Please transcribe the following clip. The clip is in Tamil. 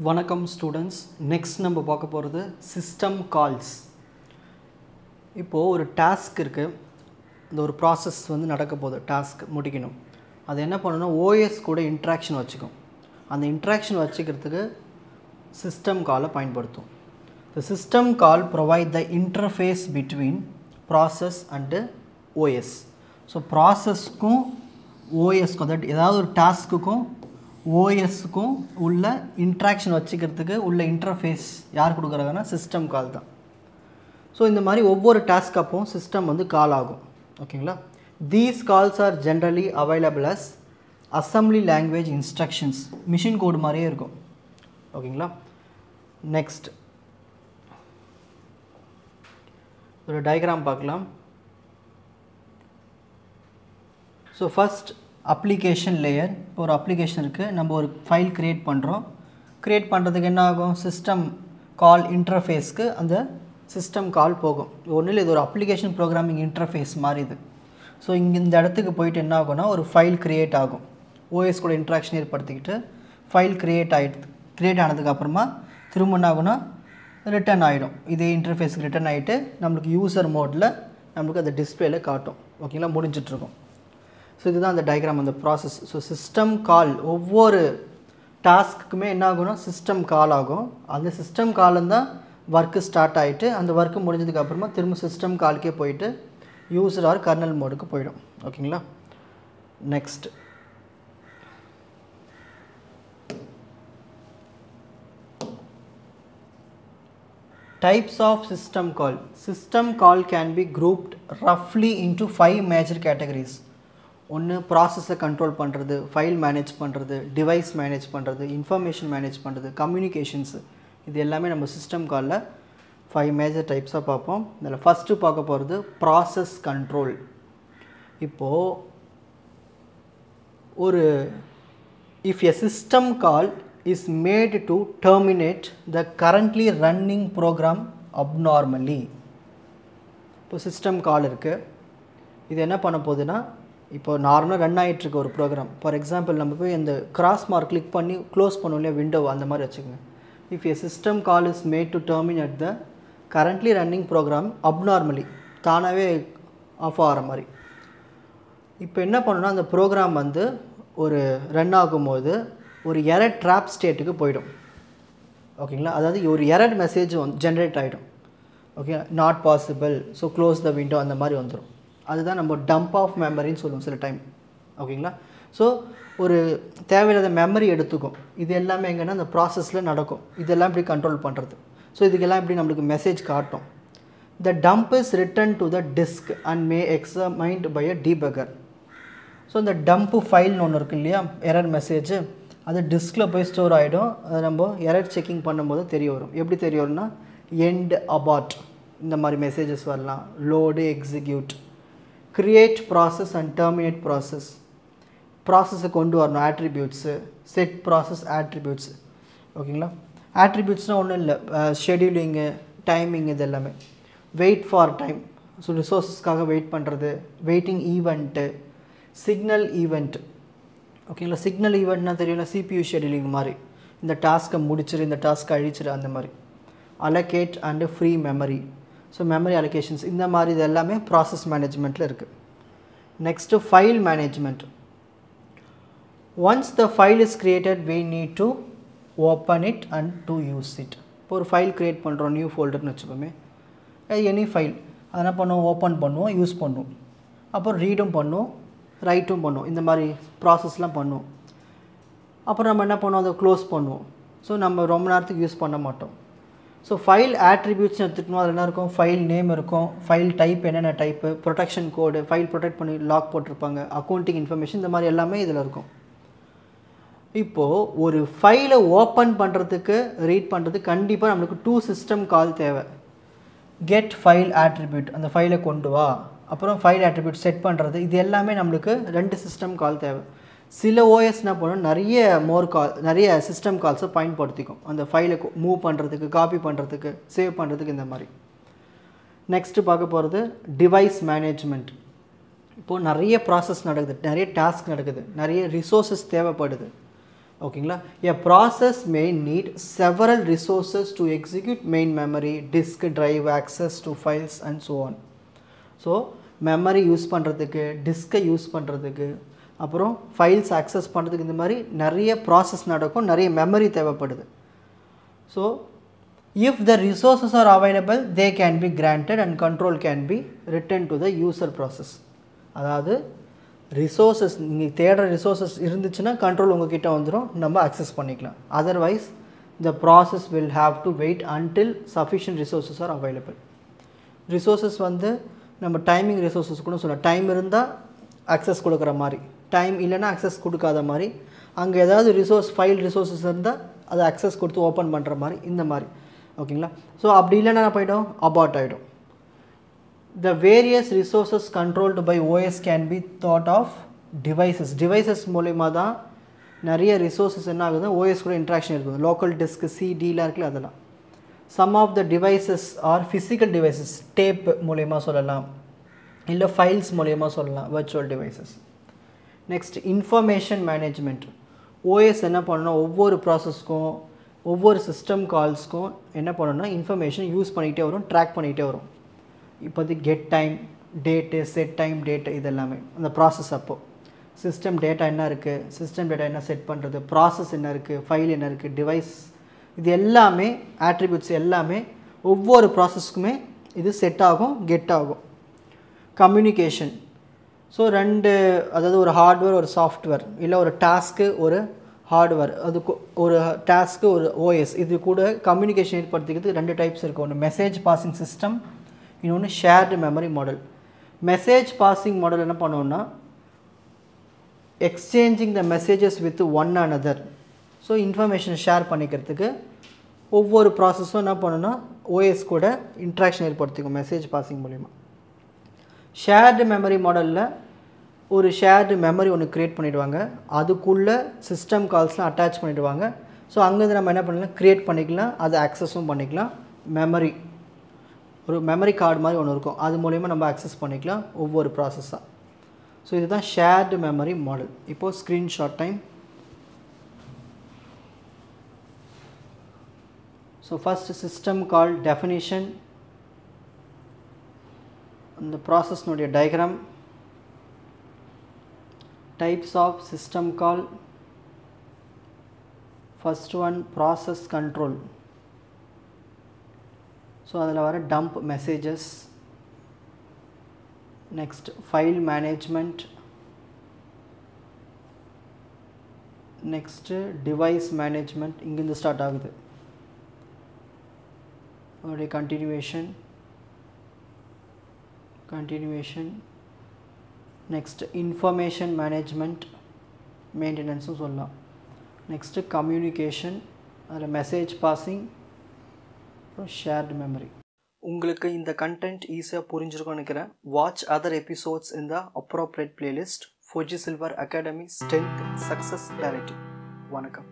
வணக்கம் ஸ்டூடெண்ட்ஸ். நெக்ஸ்ட் நம்ம பார்க்க போகிறது சிஸ்டம் கால்ஸ். இப்போது ஒரு டாஸ்க் இருக்குது, இந்த ஒரு ப்ராசஸ் நடக்க போகுது, டாஸ்க் முடிக்கணும். அது என்ன பண்ணணும்னா ஓஎஸ் கூட இன்ட்ராக்ஷன் வச்சுக்கும். அந்த இன்ட்ராக்ஷன் வச்சுக்கிறதுக்கு சிஸ்டம் காலை பயன்படுத்தும். The system call provide the interface between process and OS. So ப்ராசஸ்க்கும் ஓஎஸ்க்கும், தட் ஏதாவது ஒரு டாஸ்க்குக்கும் ஓஎஸ்க்கும் உள்ள இன்ட்ராக்ஷன் வச்சுக்கிறதுக்கு உள்ள இன்டர்ஃபேஸ் யார் கொடுக்குறாங்கன்னா சிஸ்டம் கால் தான். ஸோ இந்த மாதிரி ஒவ்வொரு டாஸ்க் அப்போ சிஸ்டம் கால் ஆகும். ஓகேங்களா? These calls are generally available as assembly language instructions. Machine code மாதிரியே இருக்கும். ஓகேங்களா? நெக்ஸ்ட் ஒரு டயக்ராம் பார்க்கலாம். So first application layer. இப்போ ஒரு அப்ளிகேஷன் இருக்குது, நம்ம ஒரு ஃபைல் க்ரியேட் பண்ணுறோம். க்ரியேட் பண்ணுறதுக்கு என்ன ஆகும்? சிஸ்டம் கால் இன்டர்ஃபேஸ்க்கு அந்த சிஸ்டம் கால் போகும். ஒன்றில் இது ஒரு அப்ளிகேஷன் ப்ரோக்ராமிங் இன்டர்ஃபேஸ் மாதிரி இது. ஸோ இங்கே இந்த இடத்துக்கு போயிட்டு என்ன ஆகும்னா ஒரு ஃபைல் க்ரியேட் ஆகும். ஓஎஸ் கூட இன்ட்ராக்ஷன் ஏற்படுத்திக்கிட்டு ஃபைல் க்ரியேட் ஆனதுக்கப்புறமா திரும்ப என்ன ஆகும்னா ரிட்டன் ஆகிடும். இதே இன்டர்ஃபேஸுக்கு ரிட்டன் ஆகிட்டு நம்மளுக்கு யூசர் மோடில் நம்மளுக்கு அந்த டிஸ்பிளேல காட்டும். ஓகேங்களா? முடிஞ்சிட்ருக்கும். ஸோ இதுதான் அந்த டயக்ராம், அந்த ப்ராசஸ். ஸோ சிஸ்டம் கால் ஒவ்வொரு டாஸ்க்குமே என்ன ஆகும்னா சிஸ்டம் கால் ஆகும். அந்த சிஸ்டம் கால்ந்தான் ஒர்க்கு ஸ்டார்ட் ஆகிட்டு அந்த ஒர்க்கு முடிஞ்சதுக்கப்புறமா திரும்ப சிஸ்டம் காலுக்கே போயிட்டு யூசர் ஆர் கர்னல் மோடுக்கு போயிடும். ஓகேங்களா? Next types of system call. System call can be grouped roughly into 5 major categories. ஒன்று ப்ராசஸை கண்ட்ரோல் பண்ணுறது, ஃபைல் மேனேஜ் பண்ணுறது, டிவைஸ் மேனேஜ் பண்ணுறது, இன்ஃபர்மேஷன் மேனேஜ் பண்ணுறது, கம்யூனிகேஷன்ஸு. இது எல்லாமே நம்ம சிஸ்டம் காலில் 5 மேஜர் டைப்ஸாக பார்ப்போம். இதில் ஃபஸ்ட்டு பார்க்க போகிறது ப்ராசஸ் கண்ட்ரோல். இப்போது ஒரு if a system call is made to terminate the currently running program abnormally. இப்போ சிஸ்டம் கால் இருக்குது, இது என்ன பண்ண போகுதுன்னா இப்போ நார்மலாக ரன் ஆகிட்டுருக்க ஒரு ப்ரோக்ராம். ஃபார் எக்ஸாம்பிள் நம்ம போய் இந்த கிராஸ் மார்க் கிளிக் பண்ணி க்ளோஸ் பண்ணுவோம் இல்லையா விண்டோ, அந்த மாதிரி வச்சுக்கோங்க. If a system call is made to terminate the currently running program abnormally, தானாகவே ஆஃப் ஆகிற மாதிரி. இப்போ என்ன பண்ணணும்னா அந்த ப்ரோக்ராம் ஒரு ரன் ஆகும்போது ஒரு எரர் ட்ராப் ஸ்டேட்டுக்கு போயிடும். ஓகேங்களா? அதாவது ஒரு எரர் மெசேஜ் ஜென்ரேட் ஆகிடும். Okay, not possible, so close the window, அந்த மாதிரி வந்துடும். அதுதான் நம்ம டம்ப் ஆஃப் மெமரின்னு சொல்லுவோம் சில டைம். ஓகேங்களா? ஸோ ஒரு தேவையில்லாத மெமரி எடுத்துக்கும். இது எல்லாமே எங்கன்னா அந்த ப்ராசஸில் நடக்கும். இதெல்லாம் இப்படி கண்ட்ரோல் பண்ணுறது. ஸோ இதுக்கெல்லாம் இப்படி நம்மளுக்கு மெசேஜ் காட்டும். The dump is written to the disk and may examined by a debugger. So இந்த டம்ப்பு ஃபைல்னு ஒன்று இருக்குது இல்லையா, எரர் மெசேஜ், அது டிஸ்கில் போய் ஸ்டோர் ஆகிடும். அது நம்ம எரர் செக்கிங் பண்ணும்போது தெரிய வரும். எப்படி தெரிய வரும்னா எண்ட் அபார்ட் இந்த மாதிரி மெசேஜஸ் வரலாம். Load, execute, create process and terminate process. ப்ராசஸை கொண்டு வரணும், ஆட்ரிபியூட்ஸு, செட் ப்ராசஸ் ஆட்ரிபியூட்ஸ். ஓகேங்களா? ஆட்ரிபியூட்ஸ்னால் ஒன்றும் இல்லை, ஷெடியூலிங்கு, டைமிங், இது எல்லாமே. வெயிட் ஃபார் டைம், ஸோ ரிசோர்ஸஸ்க்காக வெயிட் பண்ணுறது. Waiting event, signal event. ஓகேங்களா? சிக்னல் ஈவெண்ட்னா தெரியும்ல, சிபியூ ஷெடியூலிங் மாதிரி. இந்த டாஸ்க்கை முடிச்சிரு, இந்த டாஸ்க்கை அழிச்சிரு, அந்த மாதிரி. Allocate and free memory, so memory allocations, இந்த மாதிரி இது எல்லாமே ப்ராசஸ் மேனேஜ்மெண்ட்டில் இருக்குது. Next file management. Once the file is created we need to open it and to use it. இப்போ ஒரு ஃபைல் க்ரியேட் பண்ணுறோம், நியூ ஃபோல்டர்னு வச்சுப்போமே, எனி ஃபைல், அதை என்ன பண்ணுவோம்? ஓப்பன் பண்ணுவோம், யூஸ் பண்ணுவோம், அப்புறம் ரீடும் பண்ணுவோம், ரைட்டும் பண்ணுவோம், இந்த மாதிரி ப்ராசஸ்லாம் பண்ணுவோம். அப்புறம் நம்ம என்ன பண்ணுவோம்? அதை க்ளோஸ் பண்ணுவோம். ஸோ நம்ம ரொம்ப நேரத்துக்கு யூஸ் பண்ண மாட்டோம். ஸோ ஃபைல் ஆட்ரிபியூட்ஸ்னு எடுத்துக்கணும். அதில் என்ன இருக்கும்? ஃபைல் நேம் இருக்கும், ஃபைல் டைப் என்னென்ன டைப்பு, ப்ரொடெக்ஷன் கோடு, ஃபைல் ப்ரொடெக்ட் பண்ணி லாக் போட்டிருப்பாங்க, அக்கௌண்டிங் இன்ஃபர்மேஷன், இந்த மாதிரி எல்லாமே இதில் இருக்கும். இப்போது ஒரு ஃபைலை ஓப்பன் பண்ணுறதுக்கு, ரீட் பண்ணுறதுக்கு கண்டிப்பாக நம்மளுக்கு 2 சிஸ்டம் கால் தேவை. கெட் ஃபைல் ஆட்ரிபியூட், அந்த ஃபைலை கொண்டு வா, அப்புறம் ஃபைல் ஆட்ரிபியூட் செட் பண்ணுறது, இது எல்லாமே நம்மளுக்கு 2 சிஸ்டம் கால் தேவை. சில ஓஎஸ் என்ன பண்ணணும், நிறைய சிஸ்டம் கால்ஸை பயன்படுத்திக்கும் அந்த ஃபைலை மூவ் பண்ணுறதுக்கு, காப்பி பண்ணுறதுக்கு, சேவ் பண்ணுறதுக்கு, இந்த மாதிரி. நெக்ஸ்ட்டு பார்க்க போகிறது டிவைஸ் மேனேஜ்மெண்ட். இப்போது நிறைய ப்ராசஸ் நடக்குது, நிறைய டாஸ்க் நடக்குது, நிறைய ரிசோர்ஸஸ் தேவைப்படுது. ஓகேங்களா. a process may need several resources to execute main memory, disk drive, access to files and so on. So memory use பண்ணுறதுக்கு, டிஸ்கை யூஸ் பண்ணுறதுக்கு, அப்புறம் ஃபைல்ஸ் ஆக்சஸ் பண்ணுறதுக்கு இந்த மாதிரி நிறைய ப்ராசஸ் நடக்கும், நிறைய மெமரி தேவைப்படுது. So if the resources are available they can be granted and control can be written to the user process. அதாவது ரிசோர்ஸஸ் நீங்கள் தேடுற ரிசோர்ஸஸ் இருந்துச்சுன்னா கண்ட்ரோல் உங்ககிட்ட வந்துடும், நம்ம அக்சஸ் பண்ணிக்கலாம். Otherwise the process will have to wait until sufficient resources are available. Resources வந்து நம்ம டைமிங் ரிசோர்ஸஸ் கூட சொல்லலாம். டைம் இருந்தால் அக்சஸ் கொடுக்குற மாதிரி, டைம் இல்லைன்னா அக்சஸ் கொடுக்காத மாதிரி, அங்கே ஏதாவது ஃபைல் ரிசோர்ஸஸ் இருந்தால் அதை அக்சஸ் கொடுத்து ஓப்பன் பண்ணுற மாதிரி, இந்த மாதிரி. ஓகேங்களா. ஸோ அப்படி இல்லைன்னா என்ன போய்டும், அபார்ட் ஆகிடும். The various resources controlled by OS can be thought of devices. Devices மூலமா தான் நிறைய ரிசோர்ஸஸ் என்ன ஆகுது, OS கூட இன்ட்ராக்ஷன் இருக்குது. லோக்கல் டிஸ்க், சிடிலாம் இருக்குல்ல, அதெல்லாம். Some of the devices are physical devices. Tape மூலமா சொல்லலாம், இல்லை ஃபைல்ஸ் மூலமா சொல்லலாம், virtual devices. Next, information management. OS என்ன பண்ணணும், ஒவ்வொரு ப்ராசஸ்க்கும் ஒவ்வொரு சிஸ்டம் கால்ஸ்க்கும் என்ன பண்ணணும்னா இன்ஃபர்மேஷன் யூஸ் பண்ணிகிட்டே வரும், ட்ராக் பண்ணிகிட்டே வரும். இப்போது get time, date, set time, date, இது எல்லாமே அந்த ப்ராசஸ். அப்போது சிஸ்டம் டேட்டா என்ன இருக்குது, சிஸ்டம் டேட்டா என்ன செட் பண்ணுறது, ப்ராசஸ் என்ன இருக்குது, ஃபைல் என்ன இருக்குது, டிவைஸ், இது எல்லாமே ஆட்ரிபியூட்ஸ் எல்லாமே ஒவ்வொரு ப்ராசஸ்க்குமே இது செட் ஆகும், கெட் ஆகும். கம்யூனிகேஷன். ஸோ அதாவது ஒரு ஹார்ட்வேர், ஒரு சாஃப்ட்வேர், இல்லை ஒரு டாஸ்க்கு, ஒரு ஹார்ட்வேர், அதுக்கு ஒரு டாஸ்க்கு, ஒரு ஓஎஸ், இது கூட கம்யூனிகேஷன் ஏற்படுத்திக்கிறதுக்கு 2 டைப்ஸ் இருக்குது. ஒன்று மெசேஜ் பாசிங் சிஸ்டம், இன்னொன்று shared memory model. Message passing model என்ன பண்ணுவோன்னா exchanging the messages with one another. So information share பண்ணிக்கிறதுக்கு ஒவ்வொரு ப்ராசஸும் என்ன பண்ணுன்னா ஓஎஸ் கூட இன்ட்ராக்ஷன் ஏற்படுத்திக்கும் மெசேஜ் பாசிங் மூலிமா. ஷேர்டு மெமரி மாடலில் ஒரு ஷேர்டு மெமரி ஒன்று க்ரியேட் பண்ணிவிடுவாங்க, அதுக்குள்ளே சிஸ்டம் கால்ஸ்லாம் அட்டாச் பண்ணிவிடுவாங்க. ஸோ அங்கேருந்து நம்ம என்ன பண்ணலாம், க்ரியேட் பண்ணிக்கலாம், அதை ஆக்சஸும் பண்ணிக்கலாம். மெமரி, ஒரு மெமரி கார்டு மாதிரி ஒன்று இருக்கும், அது மூலயமா நம்ம ஆக்சஸ் பண்ணிக்கலாம் ஒவ்வொரு ப்ராசஸாக. ஸோ இதுதான் ஷேர்டு மெமரி மாடல். இப்போது screenshot time. So first system call definition, அந்த ப்ராசஸ்னுடைய diagram, types of system call. First one process control. So அதில் வர dump messages. Next file management. Next device management, இங்கேருந்து ஸ்டார்ட் ஆகுது. அதோடைய கண்டினியூவேஷன். நெக்ஸ்ட் இன்ஃபர்மேஷன் மேனேஜ்மெண்ட், மெயின்டெனன்ஸும் சொல்லலாம். நெக்ஸ்ட்டு கம்யூனிகேஷன், அதில் மெசேஜ் பாசிங், அப்புறம் ஷேர்டு மெமரி. உங்களுக்கு இந்த கண்டென்ட் ஈஸியாக புரிஞ்சிருக்கும்னு நினைக்கிறேன். Watch other episodes in the appropriate playlist. Fuji silver academy strength success clarity. வணக்கம்.